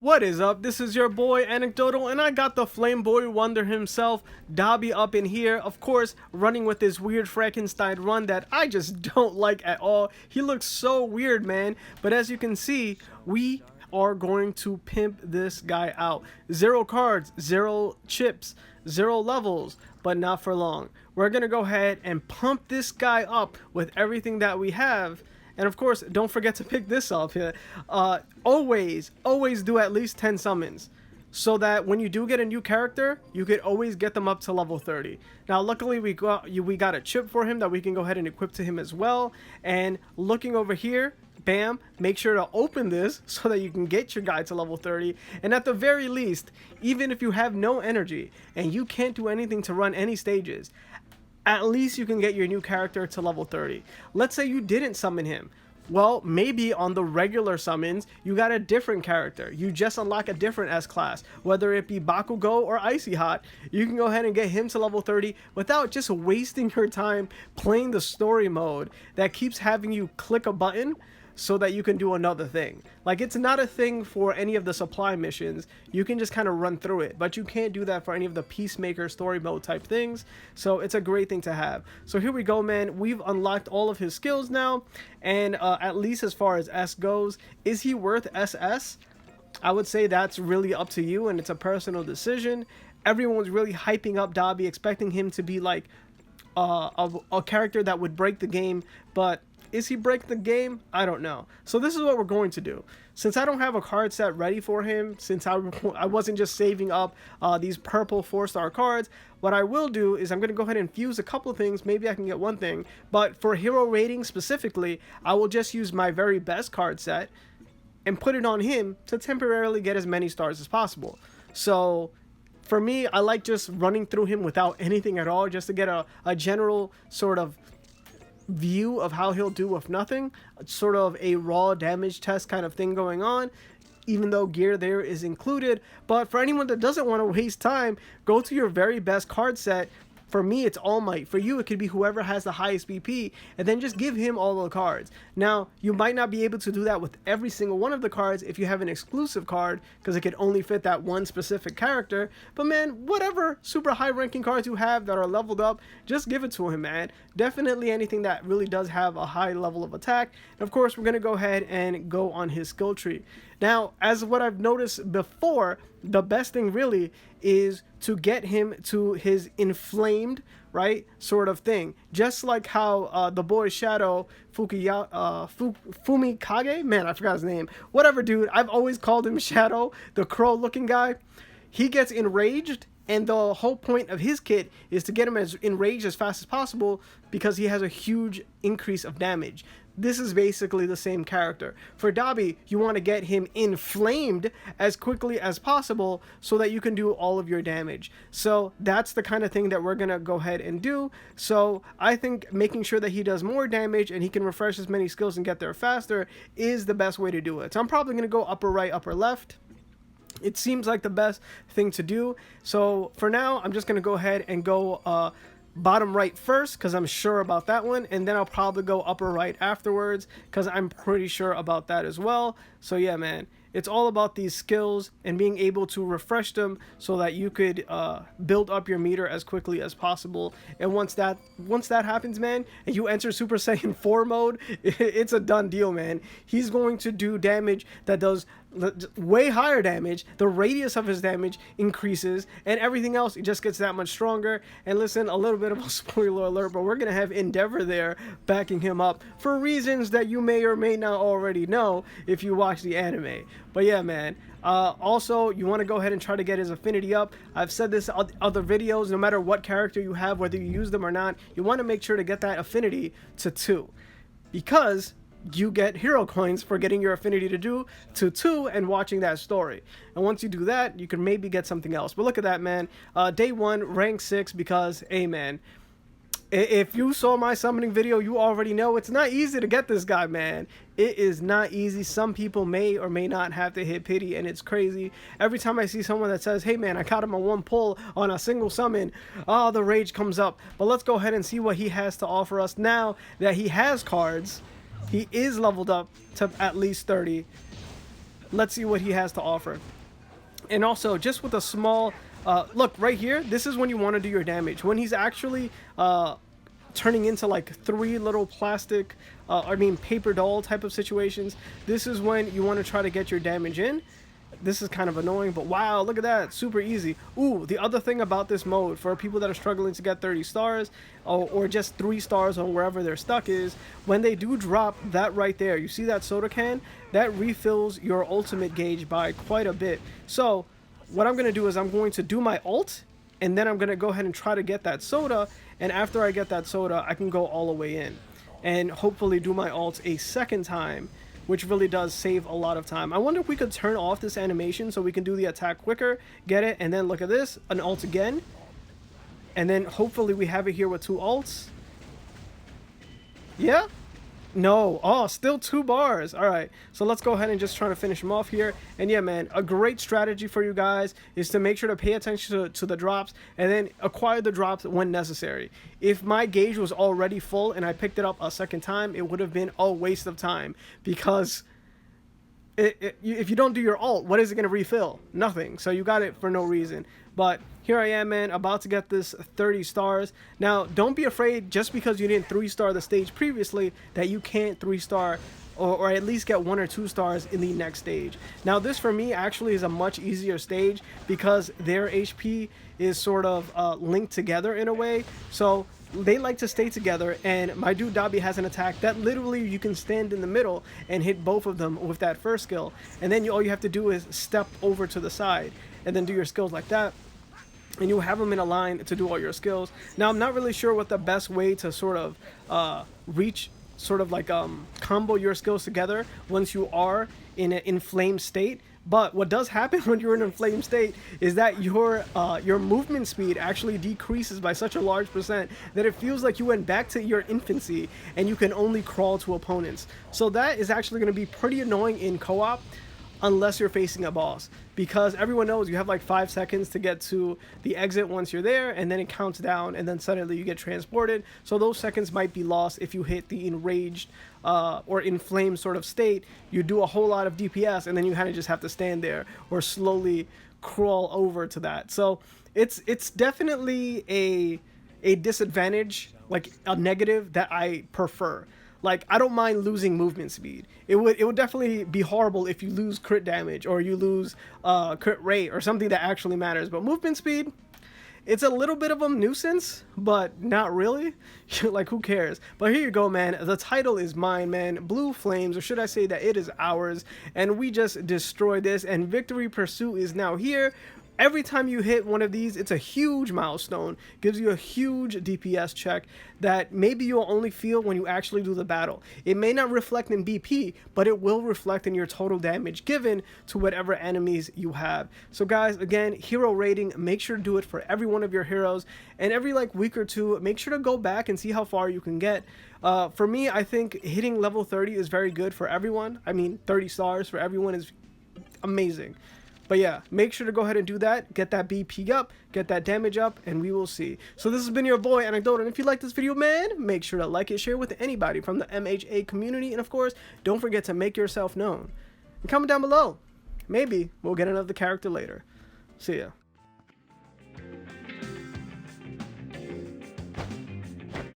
What is up? This is your boy Anecdotal, and I got the Flame Boy Wonder himself, Dabi, up in here. Of course, running with this weird Frankenstein run that I just don't like at all. He looks so weird, man. But as you can see, we are going to pimp this guy out. 0 cards, 0 chips, 0 levels, but not for long. We're gonna go ahead and pump this guy up with everything that we have. And of course, don't forget to pick this up here. Always do at least 10 summons, so that when you do get a new character, you could always get them up to level 30. Now, luckily, we got a chip for him that we can go ahead and equip to him as well. And looking over here, bam, make sure to open this so that you can get your guy to level 30. And at the very least, even if you have no energy and you can't do anything to run any stages, at least you can get your new character to level 30. Let's say you didn't summon him. Well, maybe on the regular summons, you got a different character. You just unlock a different S-class. Whether it be Bakugo or Icy Hot, you can go ahead and get him to level 30 without just wasting your time playing the story mode that keeps having you click a button so that you can do another thing. Like, it's not a thing for any of the supply missions. You can just kind of run through it, but you can't do that for any of the Peacemaker story mode type things. So it's a great thing to have. So here we go, man. We've unlocked all of his skills now, and at least as far as S goes, is he worth SS? I would say that's really up to you, and it's a personal decision. Everyone's really hyping up Dabi, expecting him to be like a character that would break the game, but is he breaking the game? I don't know. So this is what we're going to do. Since I don't have a card set ready for him, since I wasn't just saving up these purple 4-star cards, what I will do is I'm going to go ahead and fuse a couple of things. Maybe I can get one thing. But for hero rating specifically, I will just use my very best card set and put it on him to temporarily get as many stars as possible. So for me, I like just running through him without anything at all, just to get a general sort of view of how he'll do with nothing, sort of a raw damage test kind of thing going on, even though gear there is included. But for anyone that doesn't want to waste time, go to your very best card set. For me, it's All Might. For you, it could be whoever has the highest BP, and then just give him all the cards. Now, you might not be able to do that with every single one of the cards if you have an exclusive card, because it could only fit that one specific character. But man, whatever super high ranking cards you have that are leveled up, just give it to him, man. Definitely anything that really does have a high level of attack. And of course, we're going to go ahead and go on his skill tree. Now, as what I've noticed before, the best thing really is to get him to his inflamed, right, sort of thing. Just like how the boy Shadow Fumikage, man, I forgot his name. Whatever, dude. I've always called him Shadow, the crow-looking guy. He gets enraged, and the whole point of his kit is to get him as enraged as fast as possible because he has a huge increase of damage. This is basically the same character. For Dabi, you want to get him inflamed as quickly as possible so that you can do all of your damage. So that's the kind of thing that we're going to go ahead and do. So I think making sure that he does more damage and he can refresh as many skills and get there faster is the best way to do it. So I'm probably going to go upper right, upper left. It seems like the best thing to do. So for now, I'm just going to go ahead and go bottom right first because I'm sure about that one, and then I'll probably go upper right afterwards because I'm pretty sure about that as well. So yeah, man, it's all about these skills and being able to refresh them so that you could build up your meter as quickly as possible. And once that happens, man, and you enter Super Saiyan 4 mode, it's a done deal, man. He's going to do damage that does way higher damage. The radius of his damage increases, and everything else, it just gets that much stronger. And listen, a little bit of a spoiler alert, but we're gonna have Endeavor there backing him up for reasons that you may or may not already know if you watch the anime. But yeah, man, also you want to go ahead and try to get his affinity up. I've said this in other videos, no matter what character you have, whether you use them or not, you want to make sure to get that affinity to 2, because you get hero coins for getting your affinity to 2 and watching that story. And once you do that, you can maybe get something else. But look at that, man. Day 1, rank 6, because, hey, man, if you saw my summoning video, you already know it's not easy to get this guy, man. It is not easy. Some people may or may not have to hit pity, and it's crazy. Every time I see someone that says, hey, man, I caught him on one pull on a single summon, oh, the rage comes up. But let's go ahead and see what he has to offer us now that he has cards. He is leveled up to at least 30. Let's see what he has to offer. And also, just with a small look right here, this is when you want to do your damage. When he's actually turning into like three little plastic, paper doll type of situations, this is when you want to try to get your damage in. This is kind of annoying, but wow, look at that, super easy. Ooh, the other thing about this mode for people that are struggling to get 30 stars or just 3 stars on wherever they're stuck is when they do drop that right there, you see that soda can, that refills your ultimate gauge by quite a bit. So what I'm going to do is I'm going to do my ult, and then I'm going to go ahead and try to get that soda, and after I get that soda I can go all the way in and hopefully do my ult a second time, which really does save a lot of time. I wonder if we could turn off this animation so we can do the attack quicker, get it, and then look at this, an ult again. And then hopefully we have it here with 2 ults. Yeah? No. Oh, still 2 bars. All right. So let's go ahead and just try to finish him off here. And yeah, man, a great strategy for you guys is to make sure to pay attention to the drops and then acquire the drops when necessary. If my gauge was already full and I picked it up a second time, it would have been a waste of time because if you don't do your ult, what is it going to refill? Nothing. So you got it for no reason. But here I am, man, about to get this 30 stars. Now, don't be afraid just because you didn't 3-star the stage previously that you can't 3-star or at least get 1 or 2 stars in the next stage. Now, this for me actually is a much easier stage because their HP is sort of linked together in a way. So they like to stay together, and my dude Dabi has an attack that literally you can stand in the middle and hit both of them with that first skill, and then all you have to do is step over to the side and then do your skills like that, and you have them in a line to do all your skills. Now, I'm not really sure what the best way to sort of reach sort of like combo your skills together once you are in an inflamed state. But what does happen when you're in an inflamed state is that your movement speed actually decreases by such a large percent that it feels like you went back to your infancy and you can only crawl to opponents. So that is actually going to be pretty annoying in co-op unless you're facing a boss, because everyone knows you have like 5 seconds to get to the exit once you're there, and then it counts down and then suddenly you get transported. So those seconds might be lost if you hit the enraged or inflamed sort of state. You do a whole lot of DPS and then you kind of just have to stand there or slowly crawl over to that. So it's definitely a disadvantage, like a negative that I prefer. Like, I don't mind losing movement speed. It would definitely be horrible if you lose crit damage or you lose crit rate or something that actually matters. But movement speed, it's a little bit of a nuisance, but not really. Like, who cares? But here you go, man. The title is mine, man. Blue Flames, or should I say that it is ours. And we just destroyed this, and Victory Pursuit is now here. Every time you hit one of these, it's a huge milestone, gives you a huge DPS check that maybe you'll only feel when you actually do the battle. It may not reflect in BP, but it will reflect in your total damage given to whatever enemies you have. So guys, again, hero rating, make sure to do it for every one of your heroes, and every like week or two, make sure to go back and see how far you can get. For me, I think hitting level 30 is very good for everyone. I mean, 30 stars for everyone is amazing. But yeah, make sure to go ahead and do that. Get that BP up, get that damage up, and we will see. So this has been your boy, Anecdotal. And if you like this video, man, make sure to like it, share with anybody from the MHA community. And of course, don't forget to make yourself known. And comment down below. Maybe we'll get another character later. See ya.